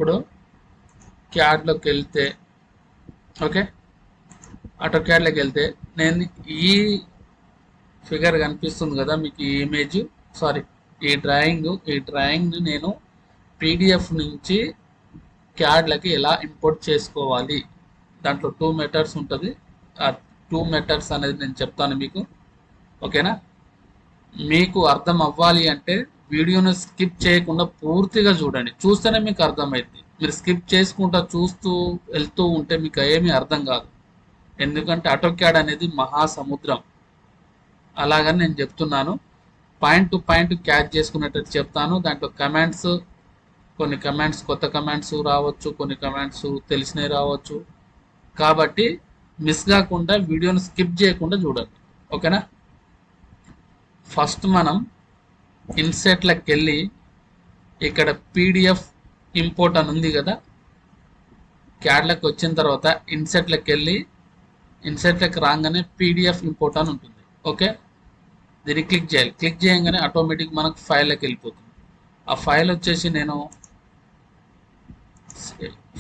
ఇప్పుడు క్యాడ్లోకి వెళ్తే okay, auto క్యాడ్లోకి వెళ్తే నేను ఈ ఫిగర్ కనిపిస్తుంది కదా మీకు, ఈ ఇమేజ్ సారీ ఈ డ్రాయింగ్ని నేను పీడిఎఫ్ నుంచి క్యాడ్లకి ఎలా ఇంపోర్ట్ చేసుకోవాలి, దాంట్లో 2 మెథడ్స్ ఉంటుంది. ఆ 2 మెథడ్స్ అనేది నేను చెప్తాను మీకు. ఓకేనా? మీకు అర్థం అవ్వాలి అంటే వీడియోను స్కిప్ చేయకుండా పూర్తిగా చూడండి, చూస్తేనే మీకు అర్థమైంది. మీరు స్కిప్ చేసుకుంటా చూస్తూ వెళ్తూ ఉంటే మీకు ఏమీ అర్థం కాదు. ఎందుకంటే ఆటోక్యాడ్ అనేది మహాసముద్రం. అలాగని నేను చెప్తున్నాను. పాయింట్ టు పాయింట్ క్యాచ్ చేసుకునేటట్టు చెప్తాను. దాంట్లో కమాండ్స్, కొన్ని కమాండ్స్ కొత్త కమాండ్స్ రావచ్చు, కొన్ని కమాండ్స్ తెలిసినవి రావచ్చు. కాబట్టి మిస్ కాకుండా వీడియోను స్కిప్ చేయకుండా చూడండి. ఓకేనా? ఫస్ట్ మనం ఇన్సెట్లకు వెళ్ళి ఇక్కడ పీడిఎఫ్ ఇంపోర్ట్ అని ఉంది కదా, క్యాడ్లకు వచ్చిన తర్వాత ఇన్సెట్లకు వెళ్ళి ఇన్సెట్లకు రాగానే పీడిఎఫ్ ఇంపోర్ట్ అని ఉంటుంది. ఓకే, దీన్ని క్లిక్ చేయాలి. క్లిక్ చేయగానే ఆటోమేటిక్ మనకు ఫైల్లోకి వెళ్ళిపోతుంది. ఆ ఫైల్ వచ్చేసి నేను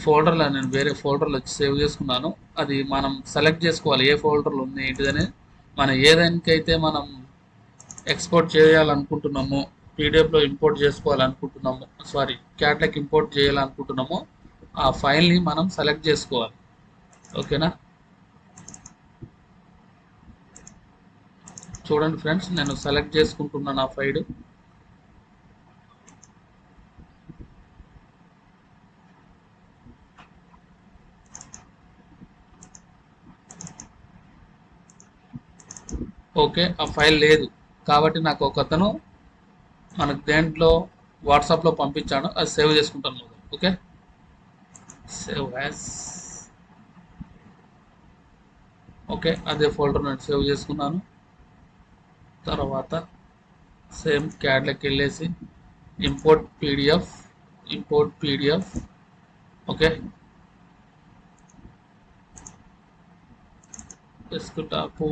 ఫోల్డర్లో, నేను వేరే ఫోల్డర్లో వచ్చి సేవ్ చేసుకున్నాను. అది మనం సెలెక్ట్ చేసుకోవాలి ఏ ఫోల్డర్లో ఉంది ఏంటిదని. మనం ఏదానికైతే మనం ఎక్స్పోర్ట్ చేయాలనుకుంటున్నామో, పీడిఎఫ్లో ఇంపోర్ట్ చేసుకోవాలనుకుంటున్నామో, సారీ క్యాడ్లకు ఇంపోర్ట్ చేయాలనుకుంటున్నామో ఆ ఫైల్ని మనం సెలెక్ట్ చేసుకోవాలి. ఓకేనా? చూడండి ఫ్రెండ్స్, నేను సెలెక్ట్ చేసుకుంటున్నాను ఆ ఫైల్. ఓకే, ఆ ఫైల్ లేదు కాబట్టి నాకు ఒకతను మనకు దేంట్లో వాట్సాప్లో పంపించాను, అది సేవ్ చేసుకుంటాను. Okay, save as. ఓకే, అదే ఫోల్డర్ నేను సేవ్ చేసుకున్నాను. తర్వాత సేమ్ క్యాడ్లోకి వెళ్ళేసి import PDF. Okay, desktop,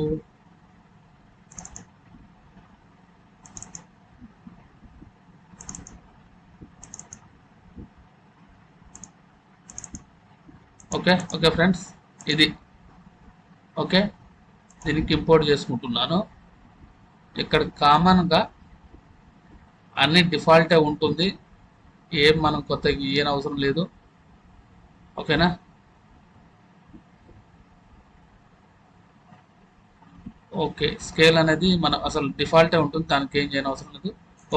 okay okay friends, ఇది ఓకే, దీనికి ఇంపోర్ట్ చేసుకుంటున్నాను. ఇక్కడ కామన్గా అన్ని డిఫాల్టే ఉంటుంది, ఏం మనం కొత్తగా ఇయ్యని అవసరం లేదు. ఓకేనా? ఓకే, స్కేల్ అనేది మన అసలు డిఫాల్టే ఉంటుంది, దానికి ఏం చేయని అవసరం లేదు.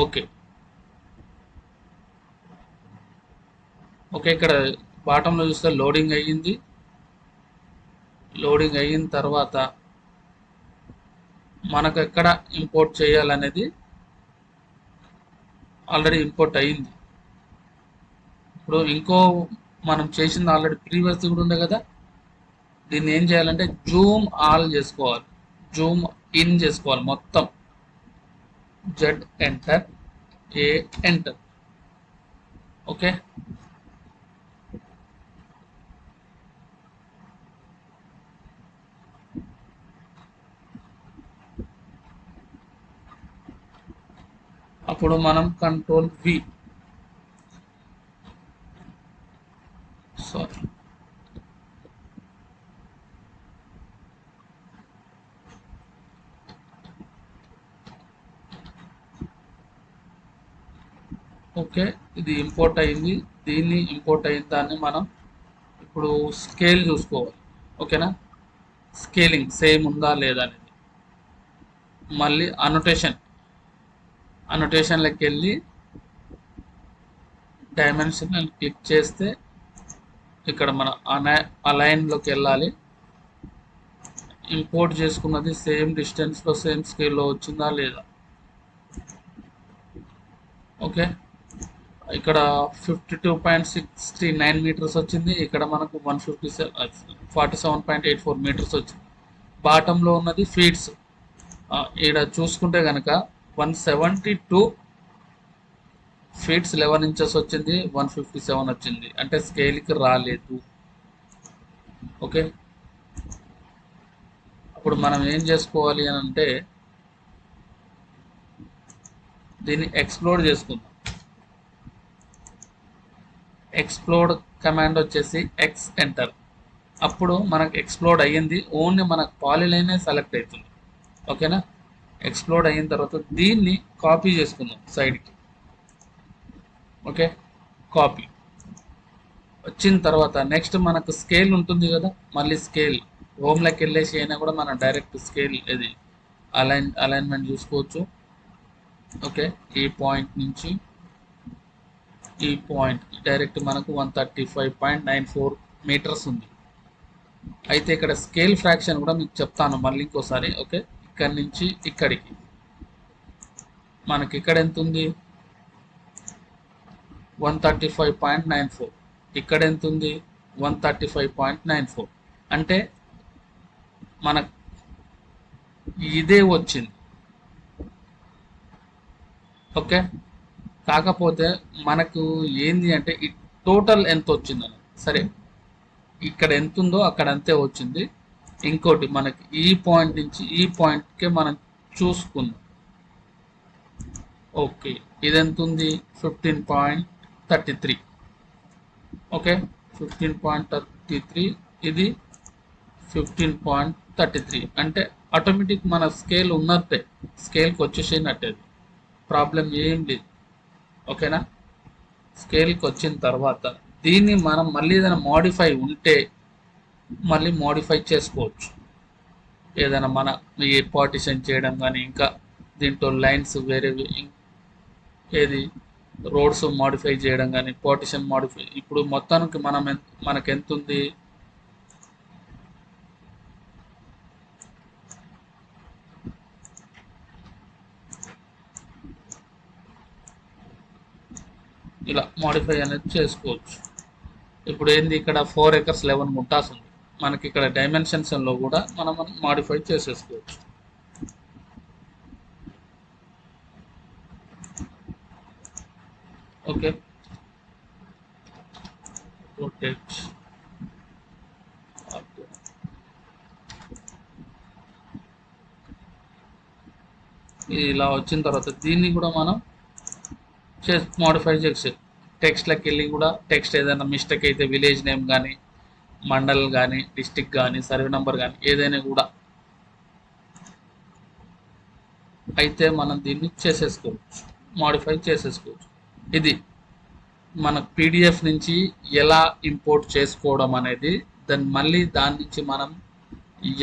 ఓకే ఓకే, ఇక్కడ బాటంలో చూస్తే లోడింగ్ అయ్యింది. లోడింగ్ అయిన తర్వాత మనకు ఎక్కడ ఇంపోర్ట్ చేయాలనేది ఆల్రెడీ ఇంపోర్ట్ అయ్యింది. ఇప్పుడు ఇంకో మనం చేసింది ఆల్రెడీ ప్రీవియస్ కూడా ఉండే కదా, దీన్ని ఏం చేయాలంటే జూమ్ ఆల్ చేసుకోవాలి, జూమ్ ఇన్ చేసుకోవాలి మొత్తం. జెడ్ ఎంటర్, ఏ ఎంటర్. ఓకే, అప్పుడు మనం కంట్రోల్ వి, సారీ ఓకే, ఇది ఇంపోర్ట్ అయింది. దీన్ని ఇంపోర్ట్ అయిన దాన్ని మనం ఇప్పుడు స్కేల్ చూసుకోవాలి. ఓకేనా? స్కేలింగ్ సేమ్ ఉందా లేదా అనేది. మళ్ళీ అనోటేషన్లోకి వెళ్ళి డైమెన్షన్ క్లిక్ చేస్తే ఇక్కడ మన అలైన్లోకి వెళ్ళాలి. ఇంపోర్ట్ చేసుకున్నది సేమ్ డిస్టెన్స్లో సేమ్ స్కేల్లో వచ్చిందా లేదా. ఓకే, ఇక్కడ 52.69 మీటర్స్ వచ్చింది, ఇక్కడ మనకు 47.84 మీటర్స్ వచ్చింది. బాటంలో ఉన్నది ఫీట్స్. ఇక్కడ చూసుకుంటే కనుక 172 ఫీట్స్ 11 ఇంచెస్ వచ్చింది, 157 వచ్చింది, అంటే స్కేల్కి రాలేదు. ఓకే, అప్పుడు మనం ఏం చేసుకోవాలి అని అంటే దీన్ని ఎక్స్ప్లోర్ చేసుకుందాం. ఎక్స్ప్లోడ్ కమాండ్ వచ్చేసి ఎక్స్ ఎంటర్. అప్పుడు మనకు ఎక్స్ప్లోడ్ అయ్యింది, ఓన్లీ మనకు పాలిలైనే సెలెక్ట్ అవుతుంది. ఓకేనా? ఎక్స్ప్లోడ్ అయిన తర్వాత దీన్ని కాపీ చేసుకుందాం సైడ్కి. ఓకే, కాపీ వచ్చిన తర్వాత నెక్స్ట్ మనకు స్కేల్ ఉంటుంది కదా, మళ్ళీ స్కేల్ హోమ్లోకి వెళ్ళేసి అయినా కూడా మనం డైరెక్ట్ స్కేల్ ఇది అలైన్మెంట్ చూసుకోవచ్చు. ఓకే, ఈ పాయింట్ నుంచి ఈ పాయింట్ డైరెక్ట్ మనకు 135.94 మీటర్స్ ఉంది. అయితే ఇక్కడ స్కేల్ ఫ్రాక్షన్ కూడా మీకు చెప్తాను మళ్ళీ ఇంకోసారి. ఓకే, ఇక్కడి నుంచి ఇక్కడికి మనకి ఇక్కడ ఎంత ఉంది? 135.94. ఇక్కడ ఎంత ఉంది? 135.94. అంటే మనకు ఇదే వచ్చింది. ఓకే, కాకపోతే మనకు ఏంది అంటే ఈ టోటల్ ఎంత వచ్చిందని. సరే, ఇక్కడ ఎంత ఉందో అక్కడ అంతే వచ్చింది. ఇంకోటి మనకి ఈ పాయింట్ నుంచి ఈ పాయింట్కే మనం చూసుకుందాం. ఓకే, ఇది ఎంత ఉంది? 15.33. ఓకే, 15.33, ఇది 15.33. అంటే ఆటోమేటిక్ మన స్కేల్ ఉన్నట్టే, స్కేల్కి వచ్చేసినట్టే, ప్రాబ్లం ఏం లేదు. ఓకేనా? స్కేల్కి వచ్చిన తర్వాత దీన్ని మనం మళ్ళీ ఏదైనా మోడిఫై ఉంటే మళ్ళీ మోడిఫై చేసుకోవచ్చు. ఏదైనా మన ఈ పార్టిషన్ చేయడం కానీ, ఇంకా దీంట్లో లైన్స్ వేరే ఏది రోడ్స్ మోడిఫై చేయడం కానీ, పార్టిషన్ మోడిఫై. ఇప్పుడు మొత్తానికి మనకు ఎంత ఉంది? ఇలా మోడిఫై అనేది చేసుకోవచ్చు. ఇప్పుడు ఏంది, ఇక్కడ 4 acres 11 గుంటాస్ ఉంది. మనకి ఇక్కడ డైమెన్షన్స్లో కూడా మనం మోడిఫై చేసేసుకోవచ్చు. Okay, rotate. ఇలా వచ్చిన తర్వాత దీన్ని కూడా మనం మోడిఫై చేసి టెక్స్ట్లోకి వెళ్ళి కూడా టెక్స్ట్ ఏదైనా మిస్టేక్ అయితే విలేజ్ నేమ్ కానీ, మండల్ కానీ, డిస్టిక్ కానీ, సర్వే నెంబర్ కానీ ఏదైనా కూడా అయితే మనం దీన్ని చేసేసుకోవచ్చు, మోడిఫై చేసేసుకోవచ్చు. ఇది మన పీడిఎఫ్ నుంచి ఎలా ఇంపోర్ట్ చేసుకోవడం అనేది, మళ్ళీ దాని నుంచి మనం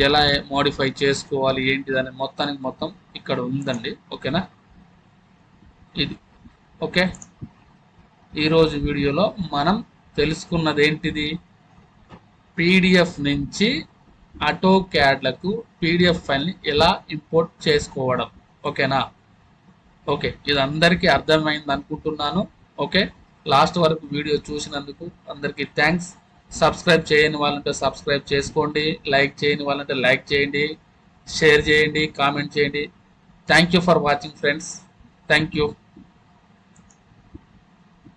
ఎలా మోడిఫై చేసుకోవాలి ఏంటిదని మొత్తం ఇక్కడ ఉందండి. ఓకేనా? ఇది ఓకే. ఈరోజు వీడియోలో మనం తెలుసుకున్నది ఏంటిది? పీడిఎఫ్ నుంచి ఆటోక్యాడ్లకు పీడిఎఫ్ ఫైల్ని ఎలా ఇంపోర్ట్ చేసుకోవడం. ఓకేనా? ఓకే, ఇది అందరికీ అర్థమైంది అనుకుంటున్నాను. ఓకే, లాస్ట్ వరకు వీడియో చూసినందుకు అందరికీ థ్యాంక్స్. సబ్స్క్రైబ్ చేయని వాళ్ళంటే సబ్స్క్రైబ్ చేసుకోండి, లైక్ చేయని వాళ్ళంటే లైక్ చేయండి, షేర్ చేయండి, కామెంట్ చేయండి. Thank you for watching friends. Thank you.